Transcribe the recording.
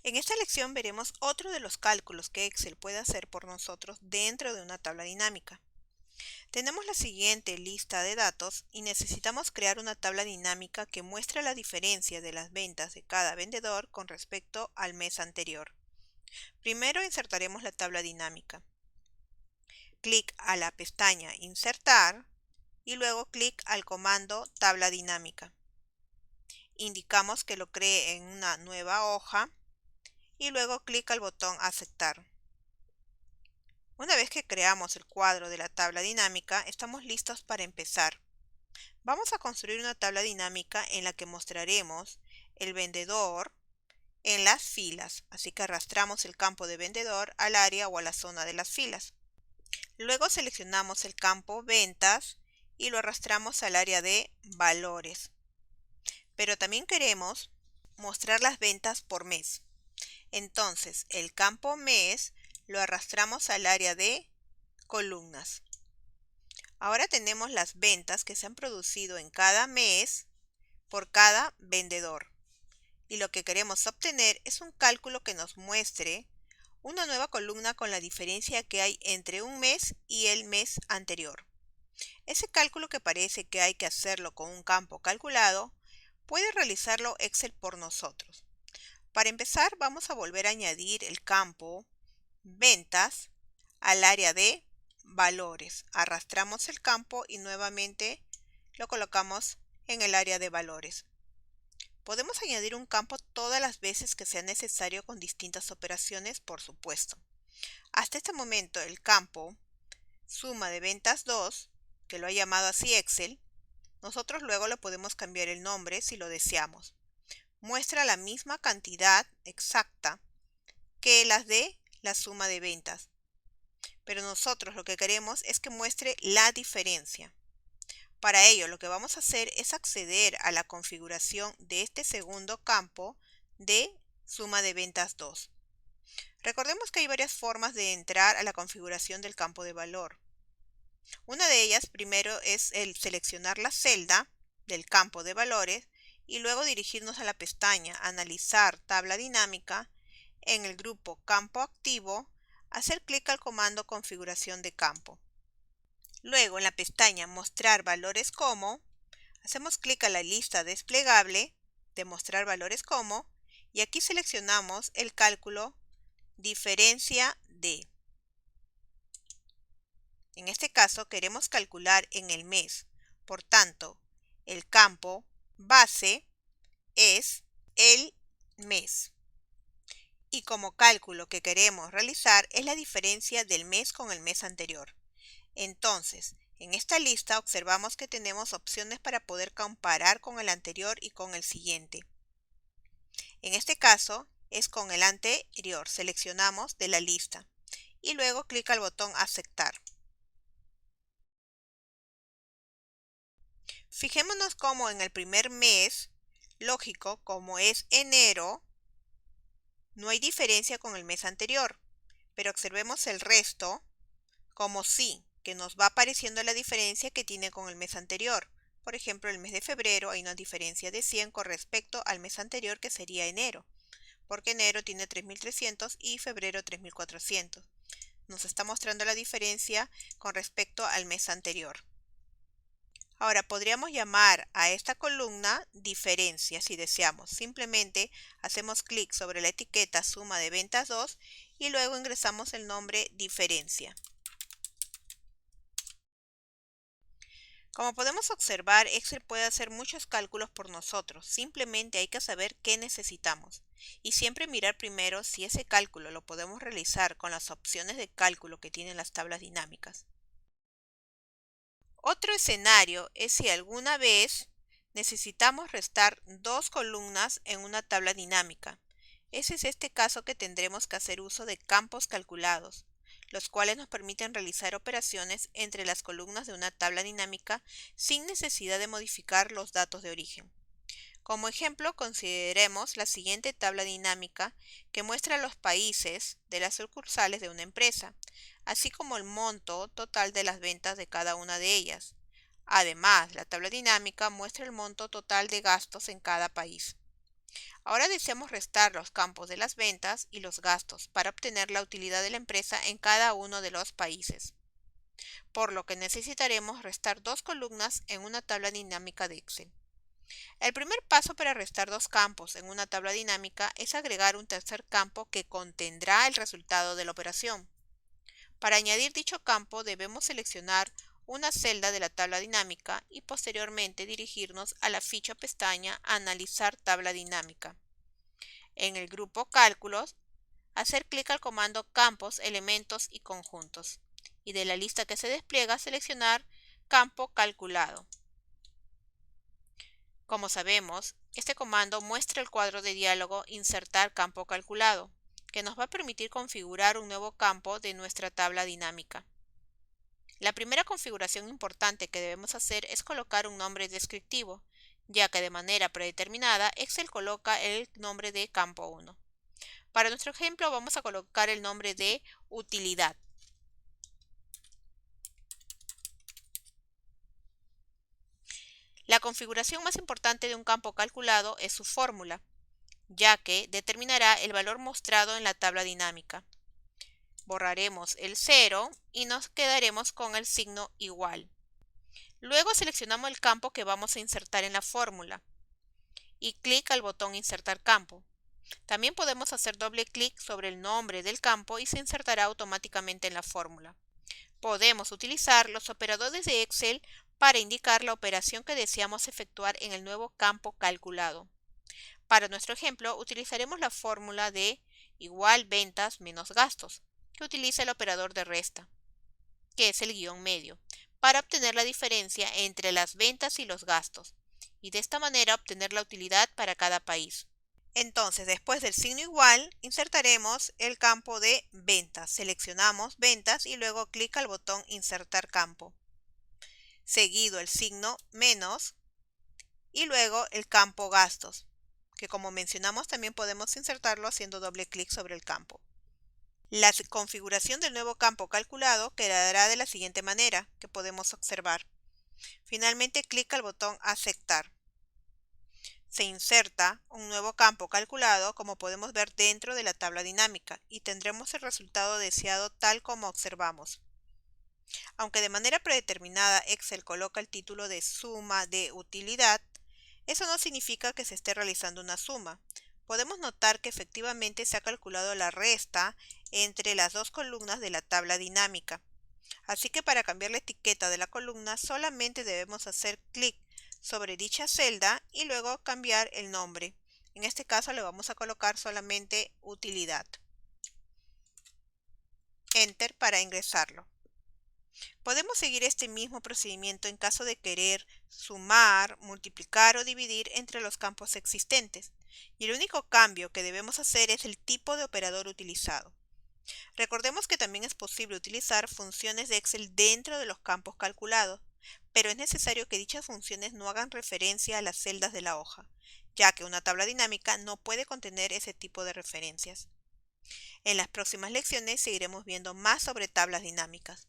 En esta lección veremos otro de los cálculos que Excel puede hacer por nosotros dentro de una tabla dinámica. Tenemos la siguiente lista de datos y necesitamos crear una tabla dinámica que muestre la diferencia de las ventas de cada vendedor con respecto al mes anterior. Primero insertaremos la tabla dinámica. Clic a la pestaña Insertar y luego clic al comando Tabla dinámica. Indicamos que lo cree en una nueva hoja y luego clic al botón Aceptar. Una vez que creamos el cuadro de la tabla dinámica, estamos listos para empezar. Vamos a construir una tabla dinámica en la que mostraremos el vendedor en las filas, así que arrastramos el campo de vendedor al área o a la zona de las filas. Luego seleccionamos el campo Ventas y lo arrastramos al área de Valores. Pero también queremos mostrar las ventas por mes. Entonces, el campo Mes lo arrastramos al área de Columnas. Ahora tenemos las ventas que se han producido en cada mes por cada vendedor. Y lo que queremos obtener es un cálculo que nos muestre una nueva columna con la diferencia que hay entre un mes y el mes anterior. Ese cálculo que parece que hay que hacerlo con un campo calculado, puede realizarlo Excel por nosotros. Para empezar, vamos a volver a añadir el campo Ventas al área de Valores. Arrastramos el campo y nuevamente lo colocamos en el área de Valores. Podemos añadir un campo todas las veces que sea necesario con distintas operaciones, por supuesto. Hasta este momento el campo Suma de Ventas 2, que lo ha llamado así Excel, nosotros luego le podemos cambiar el nombre si lo deseamos. Muestra la misma cantidad exacta que las de la suma de ventas. Pero nosotros lo que queremos es que muestre la diferencia. Para ello, lo que vamos a hacer es acceder a la configuración de este segundo campo de suma de ventas 2. Recordemos que hay varias formas de entrar a la configuración del campo de valor. Una de ellas primero es el seleccionar la celda del campo de valores y luego dirigirnos a la pestaña Analizar tabla dinámica. En el grupo Campo activo, hacer clic al comando Configuración de campo. Luego en la pestaña Mostrar valores como, hacemos clic a la lista desplegable de Mostrar valores como y aquí seleccionamos el cálculo Diferencia de. En este caso queremos calcular en el mes, por tanto, el campo base es el mes. Y como cálculo que queremos realizar es la diferencia del mes con el mes anterior. Entonces, en esta lista observamos que tenemos opciones para poder comparar con el anterior y con el siguiente. En este caso es con el anterior, seleccionamos de la lista y luego clic al botón Aceptar. Fijémonos cómo en el primer mes, lógico, como es enero, no hay diferencia con el mes anterior, pero observemos el resto como sí, que nos va apareciendo la diferencia que tiene con el mes anterior. Por ejemplo, el mes de febrero hay una diferencia de 100 con respecto al mes anterior que sería enero, porque enero tiene 3.300 y febrero 3.400. Nos está mostrando la diferencia con respecto al mes anterior. Ahora podríamos llamar a esta columna diferencia si deseamos. Simplemente hacemos clic sobre la etiqueta suma de ventas 2 y luego ingresamos el nombre diferencia. Como podemos observar, Excel puede hacer muchos cálculos por nosotros. Simplemente hay que saber qué necesitamos. Y siempre mirar primero si ese cálculo lo podemos realizar con las opciones de cálculo que tienen las tablas dinámicas. Otro escenario es si alguna vez necesitamos restar dos columnas en una tabla dinámica. Ese es este caso que tendremos que hacer uso de campos calculados, los cuales nos permiten realizar operaciones entre las columnas de una tabla dinámica sin necesidad de modificar los datos de origen. Como ejemplo, consideremos la siguiente tabla dinámica que muestra los países de las sucursales de una empresa, así como el monto total de las ventas de cada una de ellas. Además, la tabla dinámica muestra el monto total de gastos en cada país. Ahora deseamos restar los campos de las ventas y los gastos para obtener la utilidad de la empresa en cada uno de los países, por lo que necesitaremos restar dos columnas en una tabla dinámica de Excel. El primer paso para restar dos campos en una tabla dinámica es agregar un tercer campo que contendrá el resultado de la operación. Para añadir dicho campo debemos seleccionar una celda de la tabla dinámica y posteriormente dirigirnos a la ficha pestaña Analizar tabla dinámica. En el grupo Cálculos, hacer clic al comando Campos, Elementos y Conjuntos y de la lista que se despliega seleccionar Campo Calculado. Como sabemos, este comando muestra el cuadro de diálogo Insertar campo calculado, que nos va a permitir configurar un nuevo campo de nuestra tabla dinámica. La primera configuración importante que debemos hacer es colocar un nombre descriptivo, ya que de manera predeterminada Excel coloca el nombre de campo 1. Para nuestro ejemplo vamos a colocar el nombre de utilidad. La configuración más importante de un campo calculado es su fórmula, ya que determinará el valor mostrado en la tabla dinámica. Borraremos el 0 y nos quedaremos con el signo igual. Luego seleccionamos el campo que vamos a insertar en la fórmula y clic al botón Insertar campo. También podemos hacer doble clic sobre el nombre del campo y se insertará automáticamente en la fórmula. Podemos utilizar los operadores de Excel para indicar la operación que deseamos efectuar en el nuevo campo calculado. Para nuestro ejemplo, utilizaremos la fórmula de igual ventas menos gastos, que utiliza el operador de resta, que es el guión medio, para obtener la diferencia entre las ventas y los gastos, y de esta manera obtener la utilidad para cada país. Entonces, después del signo igual, insertaremos el campo de ventas. Seleccionamos ventas y luego clic al botón Insertar campo. Seguido el signo menos y luego el campo gastos, que como mencionamos también podemos insertarlo haciendo doble clic sobre el campo. La configuración del nuevo campo calculado quedará de la siguiente manera, que podemos observar. Finalmente clic al botón Aceptar. Se inserta un nuevo campo calculado, como podemos ver dentro de la tabla dinámica, y tendremos el resultado deseado tal como observamos. Aunque de manera predeterminada Excel coloca el título de suma de utilidad, eso no significa que se esté realizando una suma. Podemos notar que efectivamente se ha calculado la resta entre las dos columnas de la tabla dinámica. Así que para cambiar la etiqueta de la columna solamente debemos hacer clic sobre dicha celda y luego cambiar el nombre. En este caso le vamos a colocar solamente utilidad. Enter para ingresarlo. Podemos seguir este mismo procedimiento en caso de querer sumar, multiplicar o dividir entre los campos existentes. Y el único cambio que debemos hacer es el tipo de operador utilizado. Recordemos que también es posible utilizar funciones de Excel dentro de los campos calculados, pero es necesario que dichas funciones no hagan referencia a las celdas de la hoja, ya que una tabla dinámica no puede contener ese tipo de referencias. En las próximas lecciones seguiremos viendo más sobre tablas dinámicas.